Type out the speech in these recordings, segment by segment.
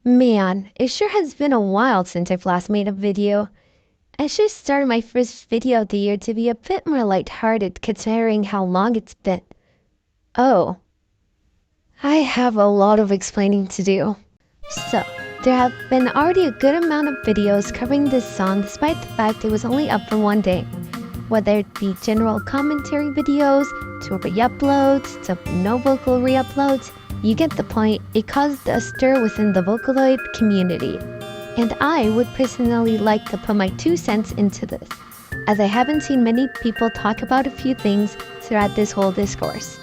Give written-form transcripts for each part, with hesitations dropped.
Man, it sure has been a while since I've last made a video. I should start my first video of the year to be a bit more lighthearted considering how long it's been. Oh, I have a lot of explaining to do. So, there have been already a good amount of videos covering this song despite the fact it was only up for one day. Whether it be general commentary videos, to re-uploads, to no vocal re-uploads, you get the point. It caused a stir within the Vocaloid community. And I would personally like to put my 2 cents into this, as I haven't seen many people talk about a few things throughout this whole discourse.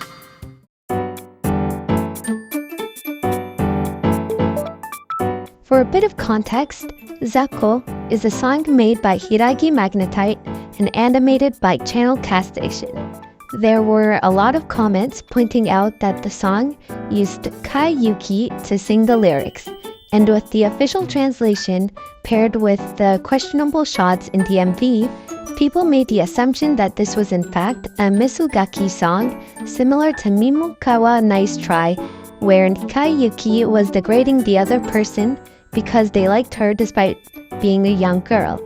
For a bit of context, Zako is a song made by Hiragi Magnetite and animated by Channel Cast Station. There were a lot of comments pointing out that the song used Kaai Yuki to sing the lyrics, and with the official translation paired with the questionable shots in the MV, people made the assumption that this was in fact a Misugaki song similar to Mimokawa Nice Try, where Kaai Yuki was degrading the other person because they liked her despite being a young girl.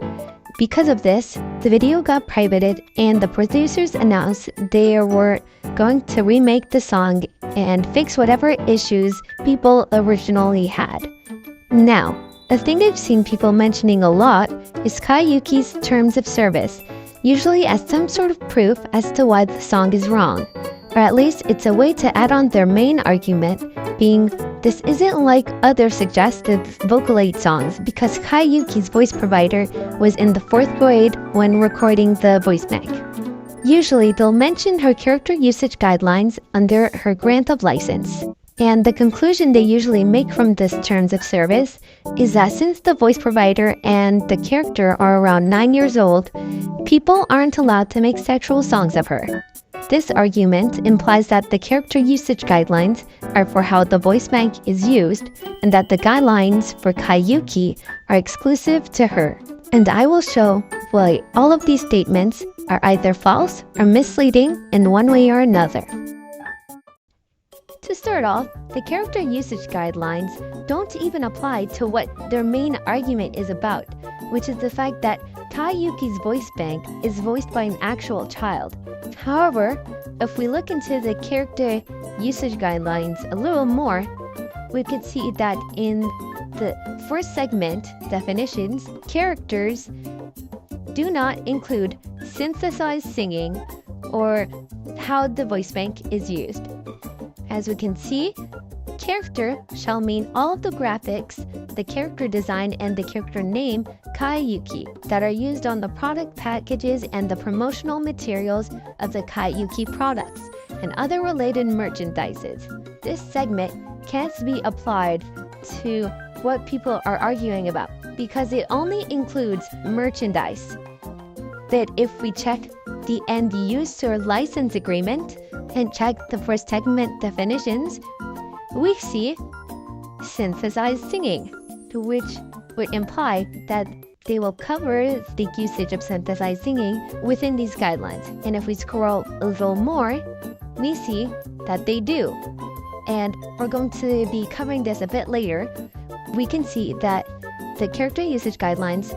Because of this, the video got privated and the producers announced they were going to remake the song and fix whatever issues people originally had. Now, a thing I've seen people mentioning a lot is Kaai Yuki's terms of service, usually as some sort of proof as to why the song is wrong, or at least it's a way to add on their main argument, being this isn't like other suggested Vocaloid songs because Kaai Yuki's voice provider was in the 4th grade when recording the voice bank. Usually they'll mention her character usage guidelines under her grant of license. And the conclusion they usually make from this terms of service is that since the voice provider and the character are around 9 years old, people aren't allowed to make sexual songs of her. This argument implies that the character usage guidelines are for how the voice bank is used, and that the guidelines for Kaai Yuki are exclusive to her. And I will show why all of these statements are either false or misleading in one way or another. To start off, the character usage guidelines don't even apply to what their main argument is about, which is the fact that Kaai Yuki's voice bank is voiced by an actual child. However, if we look into the character usage guidelines a little more, we could see that in the first segment, definitions, characters do not include synthesized singing or how the voice bank is used. As we can see, character shall mean all of the graphics, the character design, and the character name Kaai Yuki that are used on the product packages and the promotional materials of the Kaai Yuki products and other related merchandises. This segment can't be applied to what people are arguing about because it only includes merchandise. But if we check the end user license agreement and check the first segment definitions, we see synthesized singing, which would imply that they will cover the usage of synthesized singing within these guidelines. And if we scroll a little more, we see that they do. And we're going to be covering this a bit later. We can see that the character usage guidelines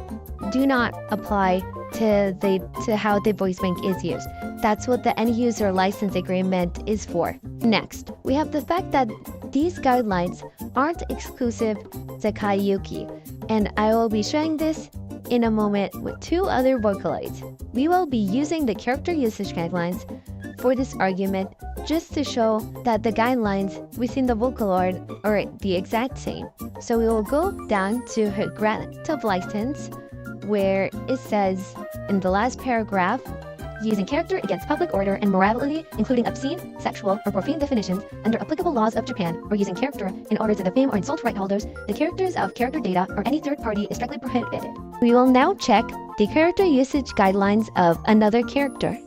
do not apply to how the voice bank is used. That's what the end user license agreement is for. Next, we have the fact that these guidelines aren't exclusive to Kaai Yuki, and I will be showing this in a moment with 2 other Vocaloids. We will be using the character usage guidelines for this argument just to show that the guidelines within the Vocaloid are the exact same. So we will go down to her grant of license, where it says in the last paragraph, using character against public order and morality, including obscene, sexual, or profane definitions under applicable laws of Japan, or using character in order to defame or insult right holders, the characters of character data or any third party is strictly prohibited. We will now check the character usage guidelines of another character,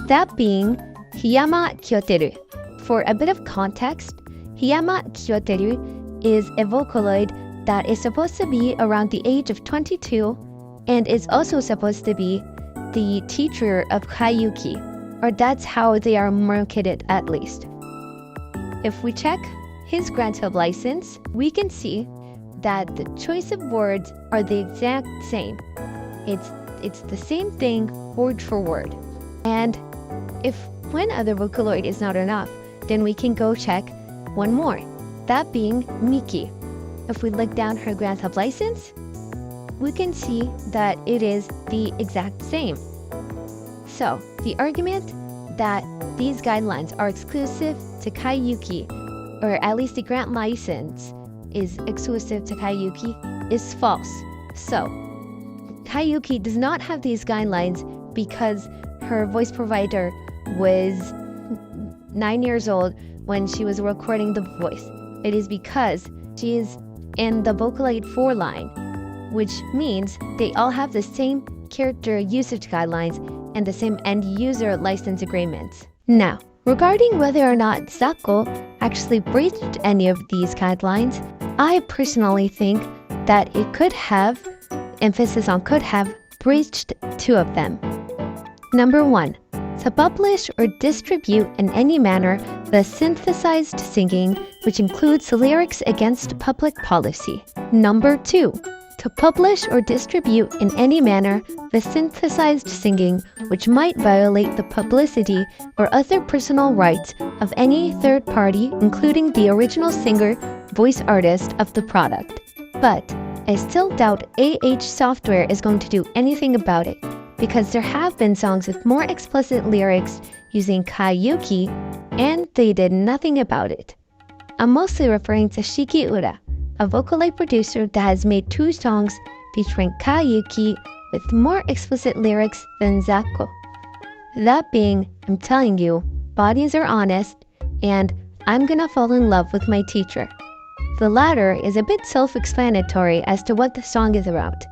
that being Hiyama Kyoteru. For a bit of context, Hiyama Kyoteru is a Vocaloid that is supposed to be around the age of 22 and is also supposed to be the teacher of Kaai Yuki, or that's how they are marketed at least. If we check his grant of license, we can see that the choice of words are the exact same. It's the same thing word for word. And if one other Vocaloid is not enough, then we can go check one more, that being Miki. If we look down her grant of license, we can see that it is the exact same. So, the argument that these guidelines are exclusive to Kaai Yuki, or at least the grant license is exclusive to Kaai Yuki, is false. So, Kaai Yuki does not have these guidelines because her voice provider was 9 years old when she was recording the voice. It is because she is in the Vocaloid 4 line, which means they all have the same character usage guidelines and the same end-user license agreements. Now, regarding whether or not Zako actually breached any of these guidelines, I personally think that it could have, emphasis on could have, breached 2 of them. Number 1, to publish or distribute in any manner the synthesized singing, which includes lyrics against public policy. Number 2, to publish or distribute in any manner the synthesized singing which might violate the publicity or other personal rights of any third party, including the original singer, voice artist of the product. But I still doubt AH Software is going to do anything about it, because there have been songs with more explicit lyrics using Kaai Yuki, and they did nothing about it. I'm mostly referring to Shiki Ura, a Vocaloid producer that has made 2 songs featuring Kaai Yuki with more explicit lyrics than Zako. That being, I'm telling you, bodies are honest, and I'm gonna fall in love with my teacher. The latter is a bit self-explanatory as to what the song is about.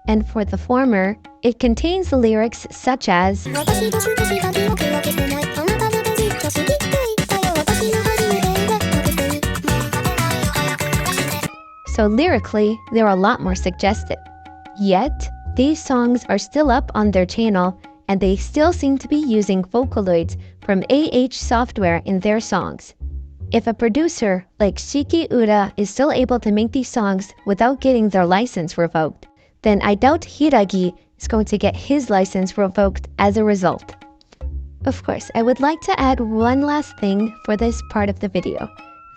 And for the former, it contains the lyrics such as so lyrically, they're a lot more suggestive. Yet, these songs are still up on their channel, and they still seem to be using Vocaloids from AH Software in their songs. If a producer like Shiki Ura is still able to make these songs without getting their license revoked, then I doubt Hiragi is going to get his license revoked as a result. Of course, I would like to add one last thing for this part of the video.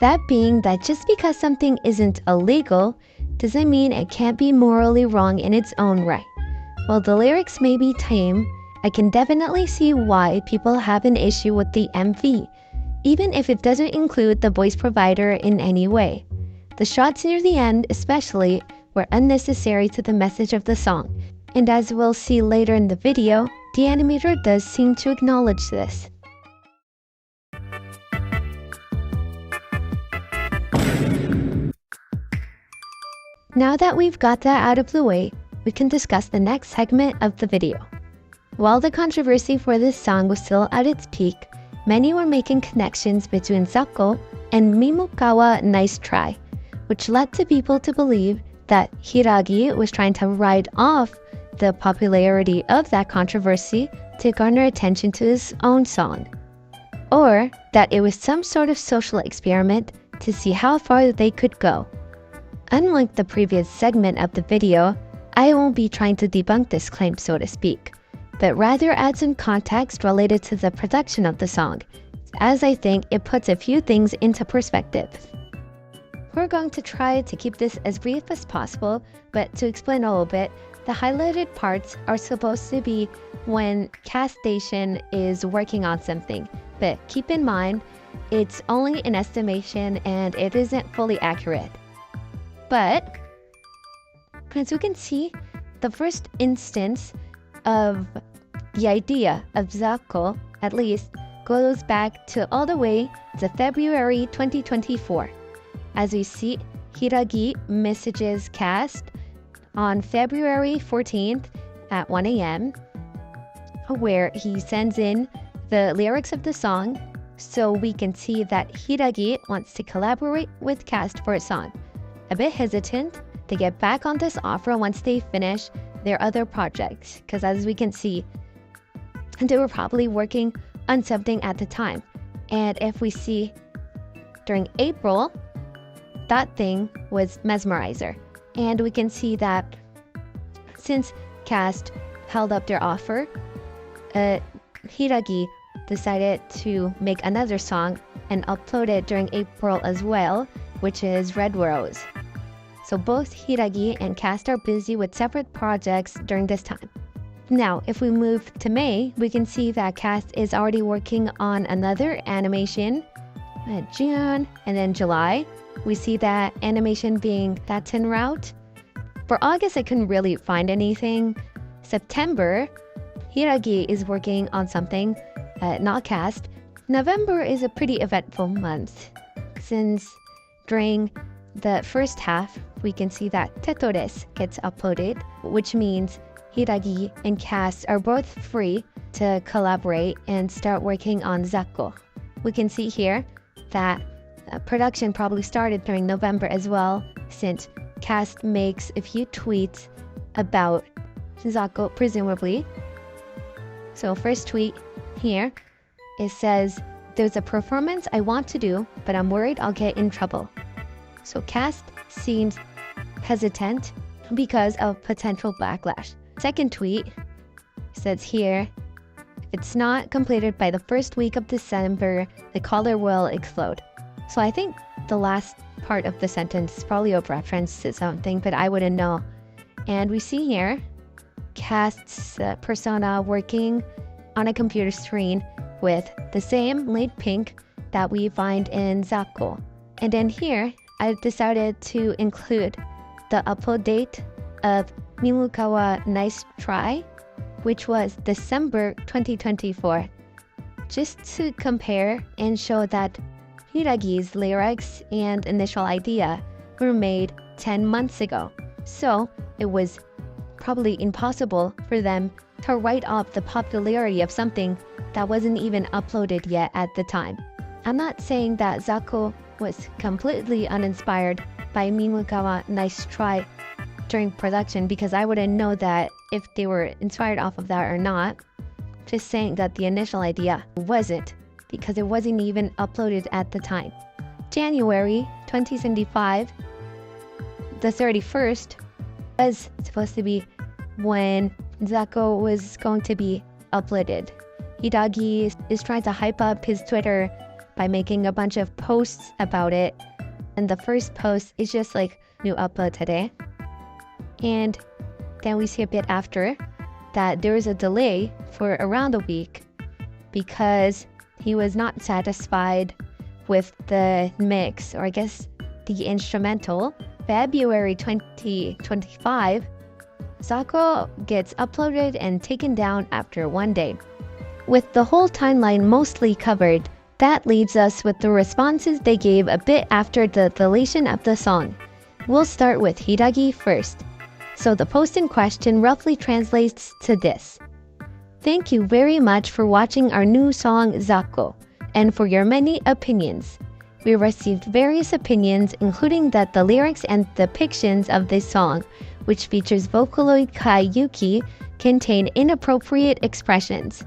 That being that just because something isn't illegal, doesn't mean it can't be morally wrong in its own right. While the lyrics may be tame, I can definitely see why people have an issue with the MV, even if it doesn't include the voice provider in any way. The shots near the end, especially, were unnecessary to the message of the song, and as we'll see later in the video, the animator does seem to acknowledge this. Now that we've got that out of the way, we can discuss the next segment of the video. While the controversy for this song was still at its peak, many were making connections between Zako and Mimokawa Nice Try, which led to people to believe that Hiragi was trying to ride off the popularity of that controversy to garner attention to his own song, or that it was some sort of social experiment to see how far they could go. Unlike the previous segment of the video, I won't be trying to debunk this claim, so to speak, but rather add some context related to the production of the song, as I think it puts a few things into perspective. We're going to try to keep this as brief as possible, but to explain a little bit, the highlighted parts are supposed to be when Cast Station is working on something, but keep in mind, it's only an estimation and it isn't fully accurate. But, as you can see, the first instance of the idea of Zako, at least, goes back to all the way to February 2024. As we see, Hiragi messages Cast on February 14th at 1 a.m. where he sends in the lyrics of the song, so we can see that Hiragi wants to collaborate with Cast for a song. A bit hesitant to get back on this offer once they finish their other projects, because as we can see, they were probably working on something at the time. And if we see during April, that thing was Mesmerizer. And we can see that since cast held up their offer, Hiragi decided to make another song and upload it during April as well, which is Red Rose. So both Hiragi and cast are busy with separate projects during this time. Now, if we move to May, we can see that cast is already working on another animation. June and then July, we see that animation being that's en route. For August, I couldn't really find anything. September, Hiragi is working on something, not cast. November is a pretty eventful month, since during the first half, we can see that Tetores gets uploaded, which means Hiragi and cast are both free to collaborate and start working on Zako. We can see here that production probably started during November as well, since cast makes a few tweets about Zako, presumably. So first tweet here, it says, "There's a performance I want to do, but I'm worried I'll get in trouble." So cast seems hesitant because of potential backlash. Second tweet says here, "If it's not completed by the first week of December, the collar will explode." So I think the last part of the sentence is probably a reference to something, but I wouldn't know. And we see here cast's persona working on a computer screen with the same light pink that we find in Zako. And then here, I decided to include the upload date of Mimukawa Nice Try, which was December 2024, just to compare and show that Hiragi's lyrics and initial idea were made 10 months ago. So it was probably impossible for them to write off the popularity of something that wasn't even uploaded yet at the time. I'm not saying that Zako was completely uninspired by Mimukawa Nice Try during production, because I wouldn't know that if they were inspired off of that or not. Just saying that the initial idea wasn't, because it wasn't even uploaded at the time. January 2075, the 31st, was supposed to be when Zako was going to be uploaded. Hiragi is trying to hype up his Twitter by making a bunch of posts about it. And the first post is just like, "New upload today." And then we see a bit after that there is a delay for around a week because he was not satisfied with the mix, or I guess the instrumental. February 2025, Zako gets uploaded and taken down after one day. With the whole timeline mostly covered, that leaves us with the responses they gave a bit after the deletion of the song. We'll start with Hiragi first. So the post in question roughly translates to this: "Thank you very much for watching our new song Zako, and for your many opinions. We received various opinions, including that the lyrics and depictions of this song, which features Vocaloid Kaai Yuki, contain inappropriate expressions.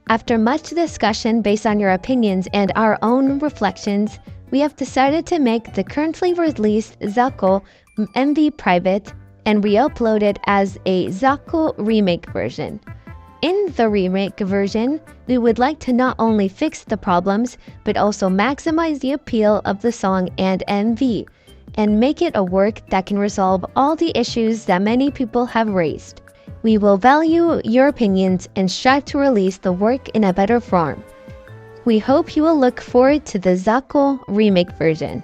After much discussion based on your opinions and our own reflections, we have decided to make the currently released Zako MV private and re-upload it as a Zako remake version. In the remake version, we would like to not only fix the problems, but also maximize the appeal of the song and MV, and make it a work that can resolve all the issues that many people have raised. We will value your opinions and strive to release the work in a better form. We hope you will look forward to the Zako remake version."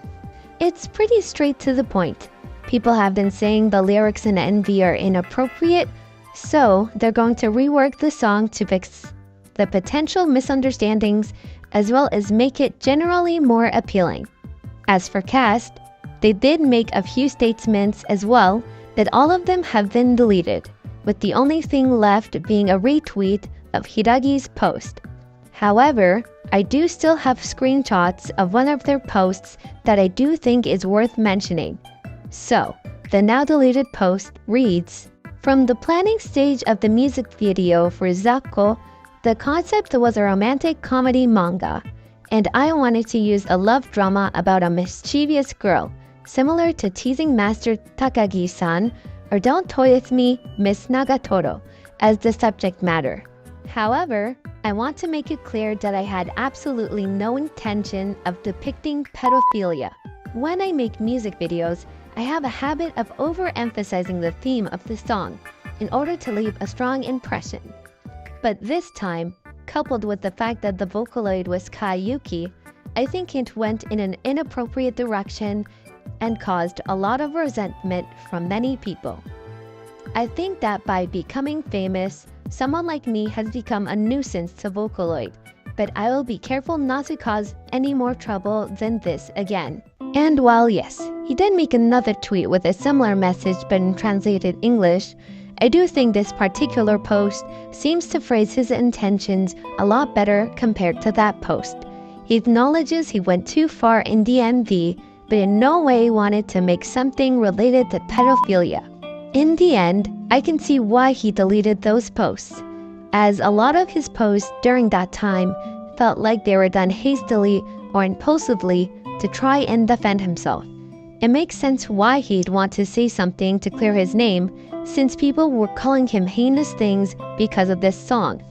It's pretty straight to the point. People have been saying the lyrics in MV are inappropriate, so they're going to rework the song to fix the potential misunderstandings as well as make it generally more appealing. As for cast, they did make a few statements as well, but all of them have been deleted, with the only thing left being a retweet of Hiragi's post. However, I do still have screenshots of one of their posts that I do think is worth mentioning. So, the now deleted post reads, "From the planning stage of the music video for Zako, the concept was a romantic comedy manga, and I wanted to use a love drama about a mischievous girl, similar to teasing Master Takagi-san or Don't Toy With Me, Miss Nagatoro, as the subject matter. However, I want to make it clear that I had absolutely no intention of depicting pedophilia. When I make music videos, I have a habit of overemphasizing the theme of the song in order to leave a strong impression. But this time, coupled with the fact that the Vocaloid was Kaai Yuki, I think it went in an inappropriate direction and caused a lot of resentment from many people. I think that by becoming famous, someone like me has become a nuisance to Vocaloid, but I will be careful not to cause any more trouble than this again. And while yes, he did make another tweet with a similar message but in translated English, I do think this particular post seems to phrase his intentions a lot better compared to that post. He acknowledges he went too far in the MV, but in no way wanted to make something related to pedophilia. In the end, I can see why he deleted those posts, as a lot of his posts during that time felt like they were done hastily or impulsively to try and defend himself. It makes sense why he'd want to say something to clear his name, since people were calling him heinous things because of this song.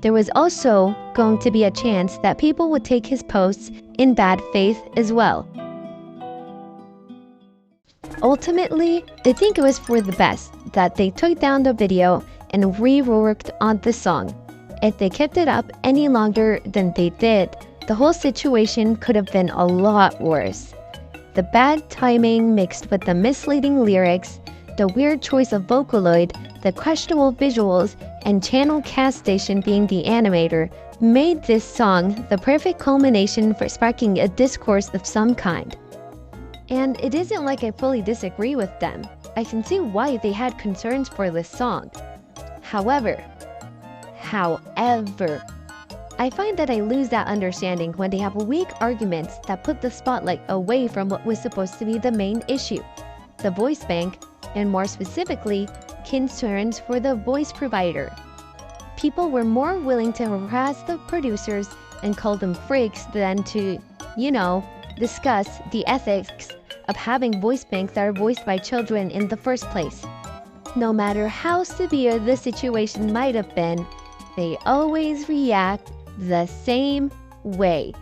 There was also going to be a chance that people would take his posts in bad faith as well. Ultimately, I think it was for the best that they took down the video and reworked on the song. If they kept it up any longer than they did, the whole situation could have been a lot worse. The bad timing mixed with the misleading lyrics, the weird choice of Vocaloid, the questionable visuals, and Channel Cast Station being the animator made this song the perfect culmination for sparking a discourse of some kind. And it isn't like I fully disagree with them. I can see why they had concerns for this song. However, I find that I lose that understanding when they have weak arguments that put the spotlight away from what was supposed to be the main issue, the voice bank, and more specifically, concerns for the voice provider. People were more willing to harass the producers and call them freaks than to, discuss the ethics of having voice banks that are voiced by children in the first place. No matter how severe the situation might have been, they always react the same way.